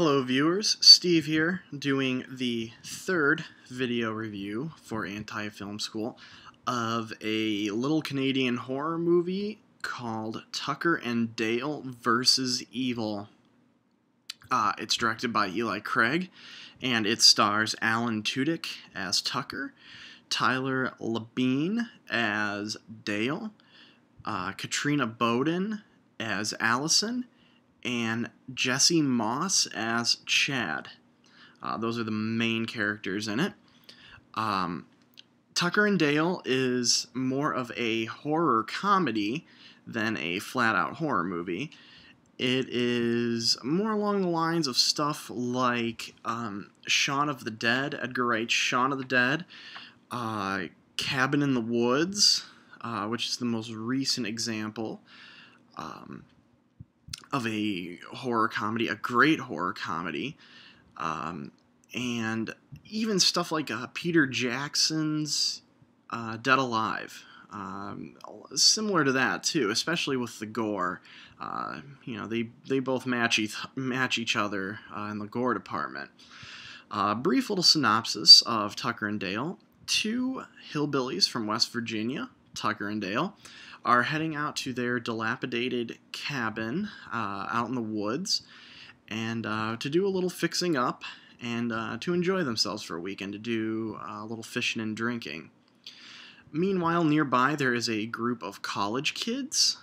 Hello viewers, Steve here, doing the third video review for Anti-Film School of a little Canadian horror movie called Tucker and Dale vs. Evil. It's directed by Eli Craig, and it stars Alan Tudyk as Tucker, Tyler Labine as Dale, Katrina Bowden as Allison, and Jesse Moss as Chad. Those are the main characters in it. Tucker and Dale is more of a horror comedy than a flat-out horror movie. It is more along the lines of stuff like Shaun of the Dead, Edgar Wright's Shaun of the Dead, Cabin in the Woods, which is the most recent example of a horror comedy, a great horror comedy, and even stuff like Peter Jackson's Dead Alive. Similar to that too, especially with the gore. They both match each other in the gore department. Brief little synopsis of Tucker and Dale. Two hillbillies from West Virginia, Tucker and Dale, are heading out to their dilapidated cabin out in the woods and to do a little fixing up and to enjoy themselves for a weekend, to do a little fishing and drinking. Meanwhile, nearby there is a group of college kids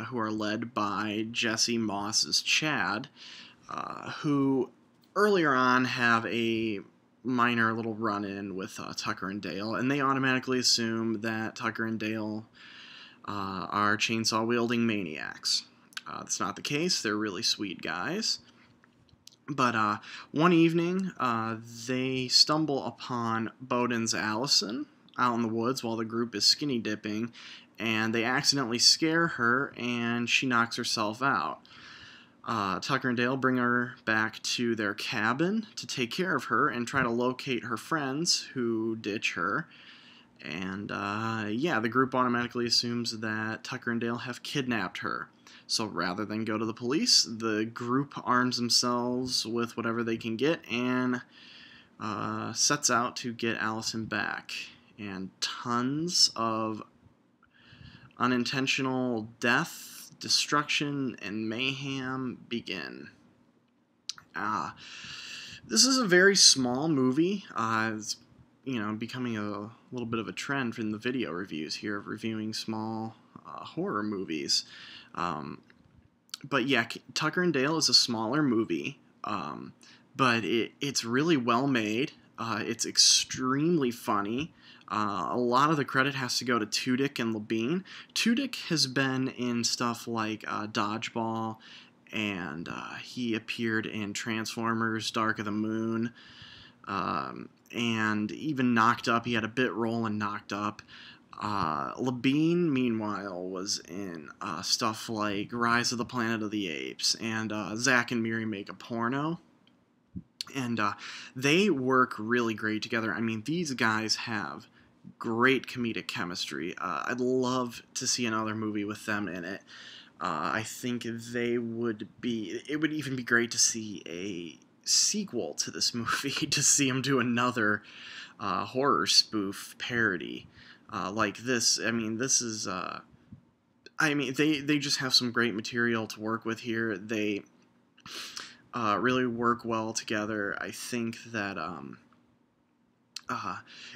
who are led by Jesse Moss's Chad, who earlier on have a minor little run-in with Tucker and Dale, and they automatically assume that Tucker and Dale are chainsaw-wielding maniacs. That's not the case. They're really sweet guys. But one evening, they stumble upon Bowden's Allison out in the woods while the group is skinny dipping, and they accidentally scare her, and she knocks herself out. Tucker and Dale bring her back to their cabin to take care of her and try to locate her friends who ditch her. And the group automatically assumes that Tucker and Dale have kidnapped her. So rather than go to the police, the group arms themselves with whatever they can get and sets out to get Allison back. And tons of unintentional death, destruction, and mayhem begin. This is a very small movie. It's becoming a little bit of a trend in the video reviews here of reviewing small horror movies. But yeah, Tucker and Dale is a smaller movie, but it's really well made. It's extremely funny. A lot of the credit has to go to Tudyk and Labine. Tudyk has been in stuff like Dodgeball, and he appeared in Transformers: Dark of the Moon, and even Knocked Up. He had a bit role in Knocked Up. Labine, meanwhile, was in stuff like Rise of the Planet of the Apes and Zack and Miri Make a Porno. And they work really great together. I mean, these guys have great comedic chemistry. I'd love to see another movie with them in it. I think it would even be great to see a sequel to this movie, to see them do another horror spoof parody like this. I mean, this is they just have some great material to work with here. They really work well together. I think that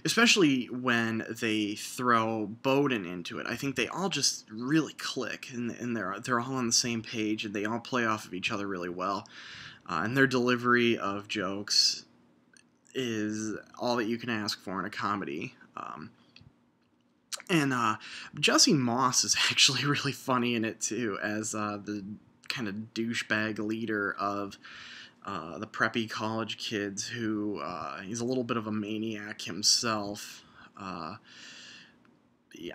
especially when they throw Bowden into it, I think they all just really click, and they're all on the same page, and they all play off of each other really well. And their delivery of jokes is all that you can ask for in a comedy. And Jesse Moss is actually really funny in it too, as the kind of douchebag leader of the preppy college kids who he's a little bit of a maniac himself. I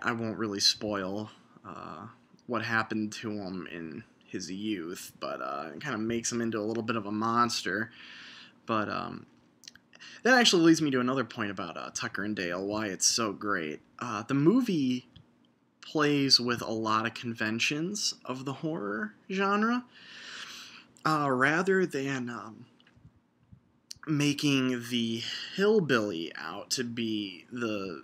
won't really spoil what happened to him in his youth, but it kind of makes him into a little bit of a monster. But that actually leads me to another point about Tucker and Dale, why it's so great. The movie plays with a lot of conventions of the horror genre. rather than making the hillbilly out to be the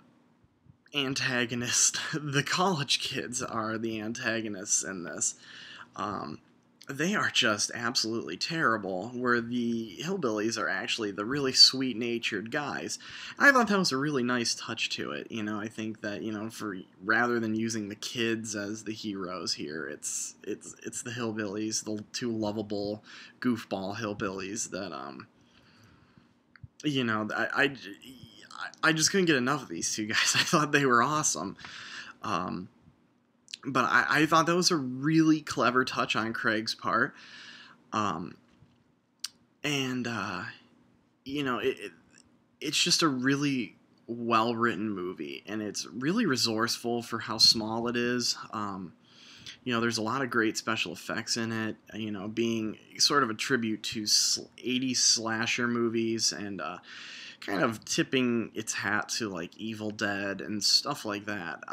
antagonist, the college kids are the antagonists in this. Um, they are just absolutely terrible, where the hillbillies are actually the really sweet-natured guys. I thought that was a really nice touch to it. I think that, for rather than using the kids as the heroes here, it's the hillbillies, the two lovable goofball hillbillies that you know, I just couldn't get enough of these two guys. I thought they were awesome. Um, but I thought that was a really clever touch on Craig's part. Um, and, it's just a really well-written movie, and it's really resourceful for how small it is. There's a lot of great special effects in it, being sort of a tribute to 80s slasher movies and kind of tipping its hat to like Evil Dead and stuff like that.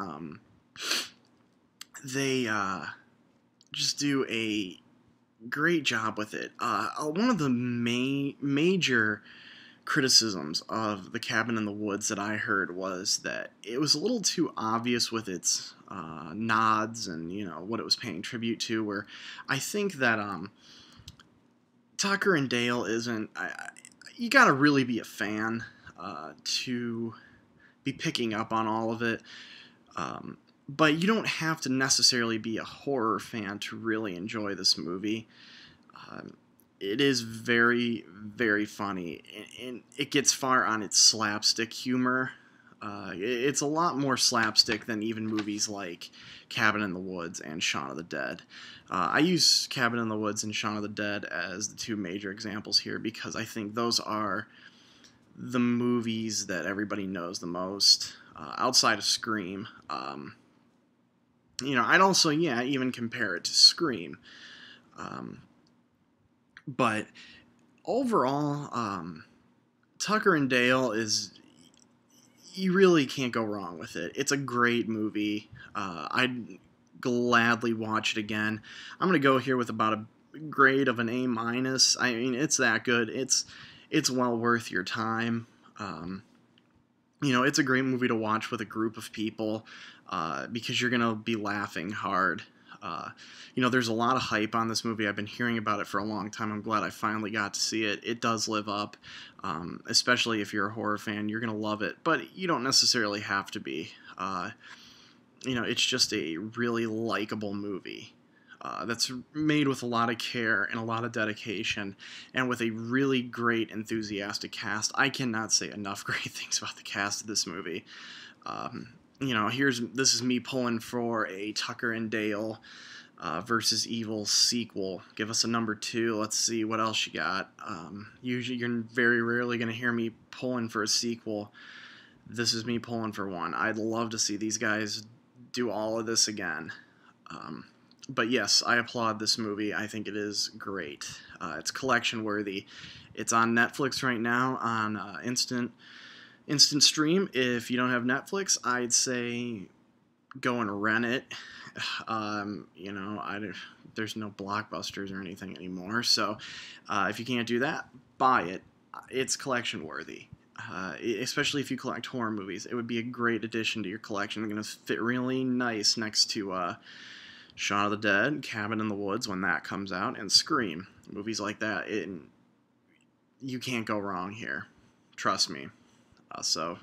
They just do a great job with it. One of the major criticisms of The Cabin in the Woods that I heard was that it was a little too obvious with its nods and what it was paying tribute to. Where I think that Tucker and Dale isn't. You gotta really be a fan to be picking up on all of it. But you don't have to necessarily be a horror fan to really enjoy this movie. It is very, very funny, and it gets far on its slapstick humor. It's a lot more slapstick than even movies like Cabin in the Woods and Shaun of the Dead. I use Cabin in the Woods and Shaun of the Dead as the two major examples here because I think those are the movies that everybody knows the most outside of Scream. I'd also, even compare it to Scream. But overall, Tucker and Dale you really can't go wrong with it. It's a great movie. I'd gladly watch it again. I'm going to go here with about a grade of an A minus. I mean, it's that good. It's well worth your time. It's a great movie to watch with a group of people because you're going to be laughing hard. There's a lot of hype on this movie. I've been hearing about it for a long time. I'm glad I finally got to see it. It does live up, especially if you're a horror fan. You're going to love it, but you don't necessarily have to be. It's just a really likable movie that's made with a lot of care and a lot of dedication and with a really great, enthusiastic cast. I cannot say enough great things about the cast of this movie. This is me pulling for a Tucker and Dale versus Evil sequel. Give us a number 2. Let's see what else you got. Usually, you're very rarely going to hear me pulling for a sequel. This is me pulling for one. I'd love to see these guys do all of this again. But yes, I applaud this movie. I think it is great. It's collection worthy. It's on Netflix right now on instant stream. If you don't have Netflix, I'd say go and rent it. There's no Blockbusters or anything anymore, so if you can't do that, buy it. It's collection worthy. Especially if you collect horror movies, it would be a great addition to your collection. It's going to fit really nice next to Shaun of the Dead, Cabin in the Woods when that comes out, and Scream. Movies like that, you can't go wrong here. Trust me. So,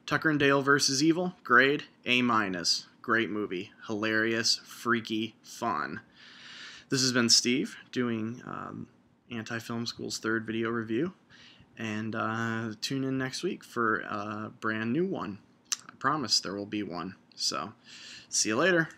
Tucker and Dale versus Evil, grade A minus. Great movie. Hilarious, freaky, fun. This has been Steve doing Anti-Film School's 3rd video review. And tune in next week for a brand new one. I promise there will be one. So, see you later.